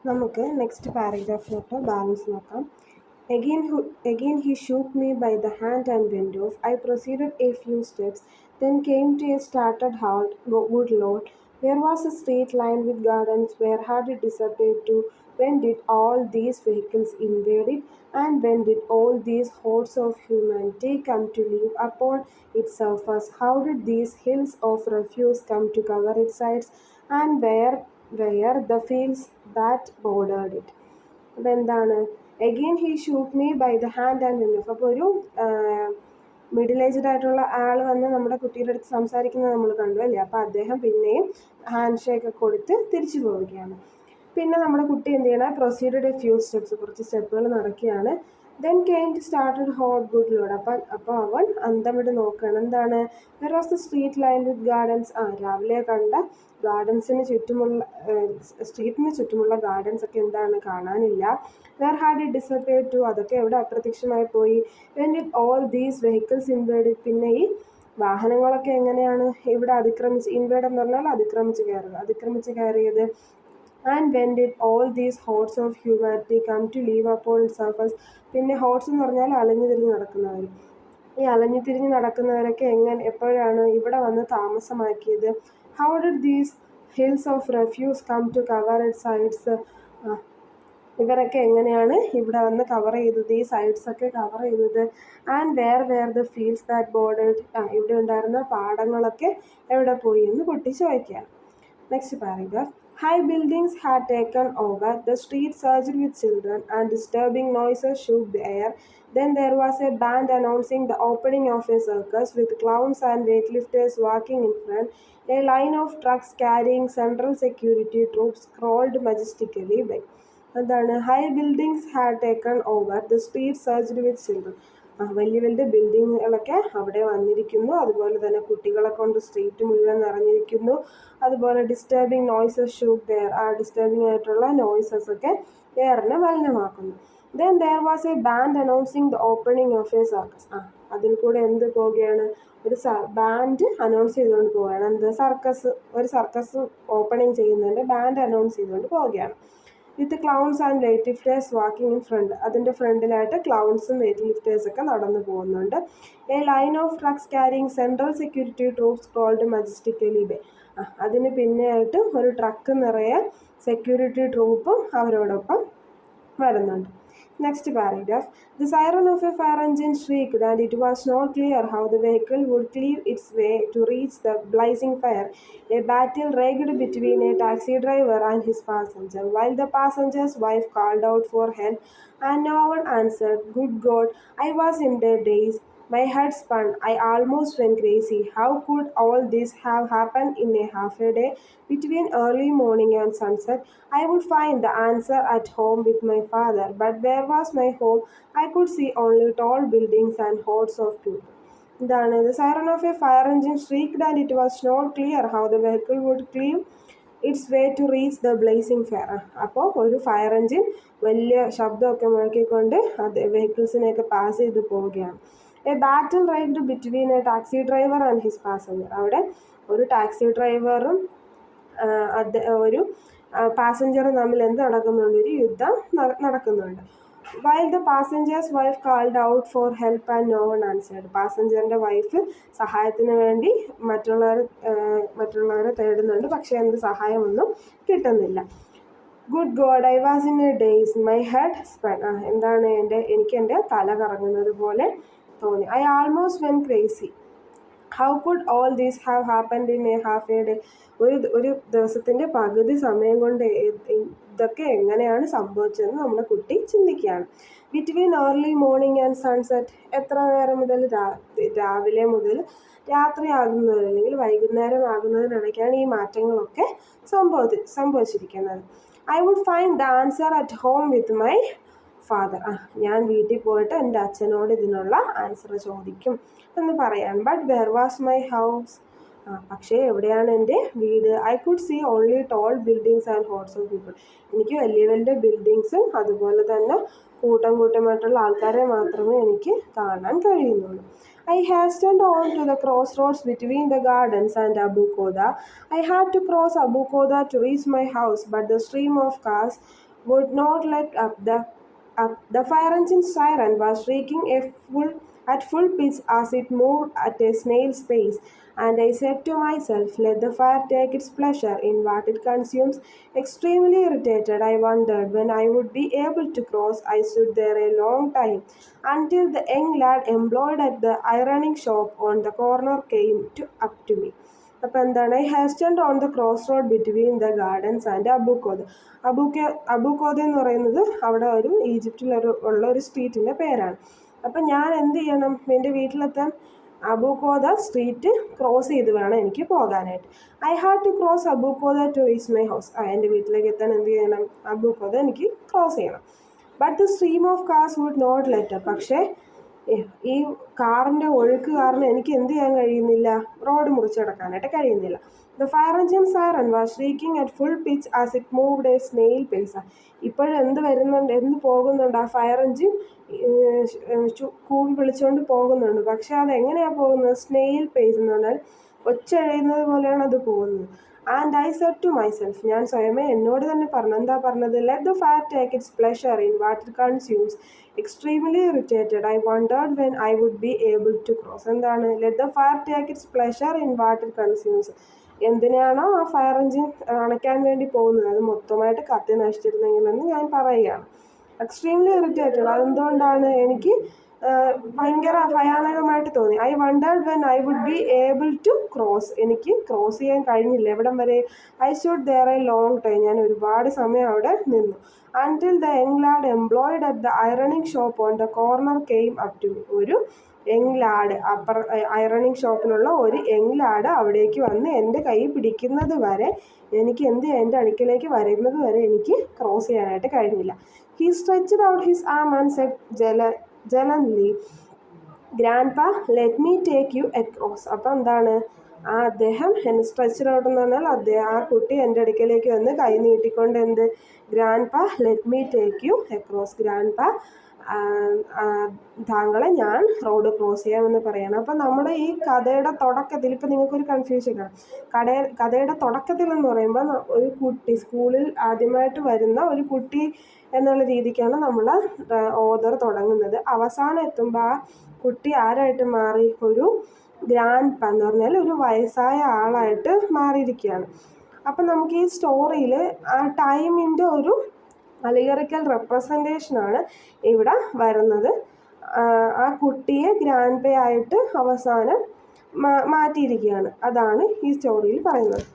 നമുക്ക് next പാരഗ്രാഫിലോട്ട് balance നോക്കാം. Again he shook me by the hand and went off. I proceeded a few steps, then came to a started halt, wood lot. There was a street lined with gardens. Where had it disappeared to? When did all these vehicles invade it? And when did all these hordes of humanity come to live upon its surface? How did these hills of refuse come to cover its sides? And where the fields that bordered it? അതെന്താണ്? Again he shoot me by the hand and wind. അപ്പോൾ ഒരു middle aged ആയിട്ടുള്ള ആൾ വന്ന് നമ്മുടെ കുട്ടിയുടെ അടുത്ത് സംസാരിക്കുന്നത് നമ്മൾ കണ്ടു അല്ലേ. അപ്പോൾ അദ്ദേഹം പിന്നെയും ഹാൻഡ് ഷേക്ക് കൊടുത്ത് തിരിച്ചു പോവുകയാണ്. പിന്നെ നമ്മുടെ കുട്ടി എന്ത് ചെയ്യണം? പ്രൊസീഡഡ് എ ഫ്യൂ സ്റ്റെപ്സ്, കുറച്ച് സ്റ്റെപ്പുകൾ നടക്കുകയാണ്. Then cane to started hot good load. അപ്പോൾ അവൻ അന്തം വിട്ട് നോക്കുകയാണ്. എന്താണ്? There was the street line with gardens. രാവിലെ കണ്ട ഗാർഡൻസിന് ചുറ്റുമുള്ള സ്ട്രീറ്റിന് ചുറ്റുമുള്ള ഗാർഡൻസ് ഒക്കെ എന്താണ്? കാണാനില്ല. Where had it disappear to? അതൊക്കെ എവിടെ അപ്രത്യക്ഷമായി പോയി? When did all these vehicles invade? പിന്നെ ഈ വാഹനങ്ങളൊക്കെ എങ്ങനെയാണ് ഇവിടെ അതിക്രമിച്ച്, ഇൻവേഡ് എന്ന് പറഞ്ഞാൽ അതിക്രമിച്ച് കയറിയത്? And when did all these huts of humanity come to live upon surface? പിന്നെ ഹോട്ട്സ് എന്ന് പറഞ്ഞാൽ അലഞ്ഞു തിരിഞ്ഞ് നടക്കുന്നവർ. ഈ അലഞ്ഞു തിരിഞ്ഞ് നടക്കുന്നവരൊക്കെ എപ്പോഴാണ് ഇവിടെ വന്ന് താമസമാക്കിയത്? How did these hills of refuse come to cover it sides? ഇവരൊക്കെ എങ്ങനെയാണ് ഇവിടെ വന്ന് കവർ ചെയ്തത്, ഈ സൈഡ്സൊക്കെ കവർ ചെയ്തത്? And where the fields that bordered? ഇവിടെ ഉണ്ടായിരുന്ന പാടങ്ങളൊക്കെ എവിടെ പോയി എന്ന് കുട്ടി ചോദിക്കുക. Next paragraph. High buildings had taken over. The street surged with children, and disturbing noises shook the air. Then there was a band announcing the opening of a circus with clowns and weightlifters walking in front. A line of trucks carrying central security troops crawled majestically by. എന്താണ്? High buildings had taken over. The street surged with children. വലിയ വലിയ ബിൽഡിങ്ങുകളൊക്കെ അവിടെ വന്നിരിക്കുന്നു. അതുപോലെ തന്നെ കുട്ടികളെ കൊണ്ട് street മുഴുവൻ നിറഞ്ഞിരിക്കുന്നു. അതുപോലെ disturbing noises shook there. Disturbing ആയിട്ടുള്ള നോയ്സസ് ഒക്കെ എയറിനെ മലിനമാക്കുന്നു. Then there was a band announcing the opening of a circus. അതിൽ കൂടെ എന്ത് പോവുകയാണ്? ഒരു ബാൻഡ് അനൗൺസ് ചെയ്തുകൊണ്ട് പോവുകയാണ്. ഒരു സർക്കസ് ഓപ്പണിംഗ് ചെയ്യുന്നതിൻ്റെ ബാൻഡ് അനൗൺസ് ചെയ്തുകൊണ്ട് പോവുകയാണ്. With clowns and weight lifters walking in front. അതിൻ്റെ ഫ്രണ്ടിലായിട്ട് ക്ലൗൺസും വെയ്റ്റ് ലിഫ്റ്റേഴ്സൊക്കെ നടന്നു പോകുന്നുണ്ട്. A line of trucks carrying central security troops crawled majestically by. അതിന് പിന്നെയായിട്ട് ഒരു ട്രക്ക് നിറയെ സെക്യൂരിറ്റി ട്രൂപ്പും അവരോടൊപ്പം വരുന്നുണ്ട്. Next paragraph. The siren of a fire engine shrieked, and it was not clear how the vehicle would cleave its way to reach the blazing fire. A battle raged between a taxi driver and his passenger, while the passenger's wife called out for help, and no one answered. Good God, I was in a daze. My head spun. I almost went crazy. How could all this have happened in a half a day? Between early morning and sunset, I would find the answer at home with my father. But where was my home? I could see only tall buildings and hordes of people. എന്താണ്? The siren of a fire engine shrieked, and it was not clear how the vehicle would cleave its way to reach the blazing fire. അപ്പോൾ ഒരു fire engine വലിയ ശബ്ദമൊക്കെ മുഴക്കിക്കൊണ്ട് അത് വെഹിക്കിൾസിനെയൊക്കെ pass ചെയ്ത് പോവുകയാണ്. A battle ride between A taxi driver and his passenger. അവിടെ ഒരു taxi ഡ്രൈവറും ഒരു പാസഞ്ചറും തമ്മിൽ എന്ത് നടക്കുന്നുണ്ട്? ഒരു യുദ്ധം നടക്കുന്നുണ്ട്. While the passenger's wife called out for help and no one answered. പാസഞ്ചറിൻ്റെ വൈഫ് സഹായത്തിന് വേണ്ടി മറ്റുള്ളവരെ തേടുന്നുണ്ട്, പക്ഷേ എന്ത് സഹായമൊന്നും കിട്ടുന്നില്ല. Good God, I was in a daze. My head spun. എന്താണ്? എനിക്ക് എൻ്റെ തല കറങ്ങുന്നത് പോലെ തോന്നി. I almost went crazy. How could all these have happened in a half a day? ഒരു ദിവസത്തിൻ്റെ പകുതി സമയം കൊണ്ട് ഇതൊക്കെ എങ്ങനെയാണ് സംഭവിച്ചതെന്ന് നമ്മുടെ കുട്ടി ചിന്തിക്കുകയാണ്. Between early morning and sunset. എത്ര നേരം മുതൽ? രാവിലെ മുതൽ രാത്രിയാകുന്നത് അല്ലെങ്കിൽ വൈകുന്നേരം ആകുന്നതിനിടയ്ക്കാണ് ഈ മാറ്റങ്ങളൊക്കെ സംഭവിച്ചിരിക്കുന്നത്. I would find the answer at home with my father. ഞാൻ വീട്ടിൽ പോയിട്ട് എൻ്റെ അച്ഛനോട് ഇതിനുള്ള ആൻസർ ചോദിക്കും എന്ന് പറയാം. But where was my house? പക്ഷേ എവിടെയാണ് എൻ്റെ വീട്? I could see only tall buildings and huts of people. എനിക്ക് വലിയ വലിയ ബിൽഡിങ്സും അതുപോലെ തന്നെ കൂട്ടമായിട്ടുള്ള ആൾക്കാരെ മാത്രമേ എനിക്ക് കാണാൻ കഴിയുന്നുള്ളൂ. I hastened on to the crossroads between the gardens and Abu Koda. I had to cross Abu Koda to reach my house, but the stream of cars would not let up. The fire engine siren was shrieking at full pitch as it moved at a snail's pace, and I said to myself, let the fire take its pleasure in what it consumes. Extremely irritated, I wondered when I would be able to cross. I stood there a long time until the young lad employed at the ironing shop on the corner came up to me. അപ്പോൾ എന്താണ് I hastened on the cross road between the gardens and Abukode. Abukode എന്ന് പറയുന്നത് അവിടെ ഒരു ഈജിപ്തിൽ ഉള്ള ഒരു സ്ട്രീറ്റിൻ്റെ പേരാണ്. അപ്പം ഞാൻ എന്ത് ചെയ്യണം, എൻ്റെ വീട്ടിലെത്താൻ അബൂക്കോദ സ്ട്രീറ്റ് ക്രോസ് ചെയ്ത് വേണം എനിക്ക് പോകാനായിട്ട്. I had to cross Abukode to reach my house. എൻ്റെ വീട്ടിലേക്ക് എത്താൻ എന്ത് ചെയ്യണം, അബൂക്കോദ എനിക്ക് ക്രോസ് ചെയ്യണം. But the stream of cars would not let up. പക്ഷേ ഈ കാറിൻ്റെ ഒഴുക്ക് കാരണം എനിക്ക് എന്ത് ചെയ്യാൻ കഴിയുന്നില്ല, റോഡ് മുറിച്ച് കിടക്കാനായിട്ട് കഴിയുന്നില്ല. The fire engine siren was shrieking at full pitch as it moved A snail pace. ഇപ്പോഴും എന്ത് പോകുന്നുണ്ട്, ആ ഫയർ എഞ്ചിൻ കൂവി വിളിച്ചുകൊണ്ട് പോകുന്നുണ്ട്. പക്ഷെ അതെങ്ങനെയാണ് പോകുന്നത്, സ്നെയിൽ പേസ് എന്ന് പറഞ്ഞാൽ ഒച്ച എഴുതുന്നത് പോലെയാണ് അത് പോകുന്നത്. And I said to myself, ഞാൻ സ്വയമേ എന്നോട് തന്നെ പറഞ്ഞു. എന്താ പറഞ്ഞത്, let the fire take its pleasure in what it consumes. Extremely irritated I wondered when I would be able to cross. എന്താണ് let the fire take its pleasure in what it consumes. എന്തിനാണോ ആ fire engine അണയ്ക്കാൻ വേണ്ടി പോകുന്നത്, അത് മൊത്തമായിട്ട് കത്തി നശിച്ചിരുന്നെങ്കിലെന്ന് ഞാൻ പറയുകയാണ്. എക്സ്ട്രീംലി ഇറിറ്റേറ്റഡ്, അതെന്തുകൊണ്ടാണ്, എനിക്ക് ഭയങ്കര ഭയാനകമായിട്ട് തോന്നി. I wondered when I would be able to cross. എനിക്ക് ക്രോസ് ചെയ്യാൻ കഴിഞ്ഞില്ല. എവിടം വരെ, I should there a long time. ഞാൻ ഒരുപാട് സമയം അവിടെ നിന്നു. Until the young lad employed at the ironing shop on the corner came up to me. ഒരു യങ് ലാഡ്, ഐറണിങ് ഷോപ്പിലുള്ള ഒരു യങ് ലാഡ് അവിടേക്ക് വന്ന് എൻ്റെ കൈ പിടിക്കുന്നത് വരെ എനിക്ക് എൻ്റെ അടുക്കിലേക്ക് വരുന്നത് വരെ എനിക്ക് ക്രോസ് ചെയ്യാനായിട്ട് കഴിഞ്ഞില്ല. He stretched out his arm and said gently, grandpa let me take you across. അപ്പം എന്താണ്, അദ്ദേഹം എന്നെ സ്ട്രെച്ച്ഡ് ഔട്ട് എന്ന് പറഞ്ഞാൽ ആ കുട്ടി എൻ്റെ അടുക്കലേക്ക് വന്ന് കൈ നീട്ടിക്കൊണ്ട് ഗ്രാൻഡ് പാ let me take you across. Grand പാ, താങ്കളെ ഞാൻ റോഡ് ക്രോസ് ചെയ്യാമെന്ന് പറയണം. അപ്പം നമ്മുടെ ഈ കഥയുടെ തുടക്കത്തിൽ ഇപ്പം നിങ്ങൾക്കൊരു കൺഫ്യൂഷൻ കാണും. കഥയുടെ തുടക്കത്തിൽ എന്ന് പറയുമ്പോൾ ഒരു കുട്ടി, സ്കൂളിൽ ആദ്യമായിട്ട് വരുന്ന ഒരു കുട്ടി എന്നുള്ള രീതിക്കാണ് നമ്മൾ ഓതർ തുടങ്ങുന്നത്. അവസാനം എത്തുമ്പോൾ ആ കുട്ടി ആരായിട്ട് മാറി, ഒരു ഗ്രാൻഡ് പാ എന്ന് പറഞ്ഞാൽ ഒരു വയസ്സായ ആളായിട്ട് മാറിയിരിക്കുകയാണ്. അപ്പം നമുക്ക് ഈ സ്റ്റോറിയിൽ ആ ടൈമിൻ്റെ ഒരു അലിഗറിക്കൽ റെപ്രസെൻറ്റേഷനാണ് ഇവിടെ വരുന്നത്. ആ കുട്ടിയെ ഗ്രാൻഡ് പേ ആയിട്ട് അവസാനം മാറ്റിയിരിക്കുകയാണ്. അതാണ് ഈ സ്റ്റോറിയിൽ പറയുന്നത്.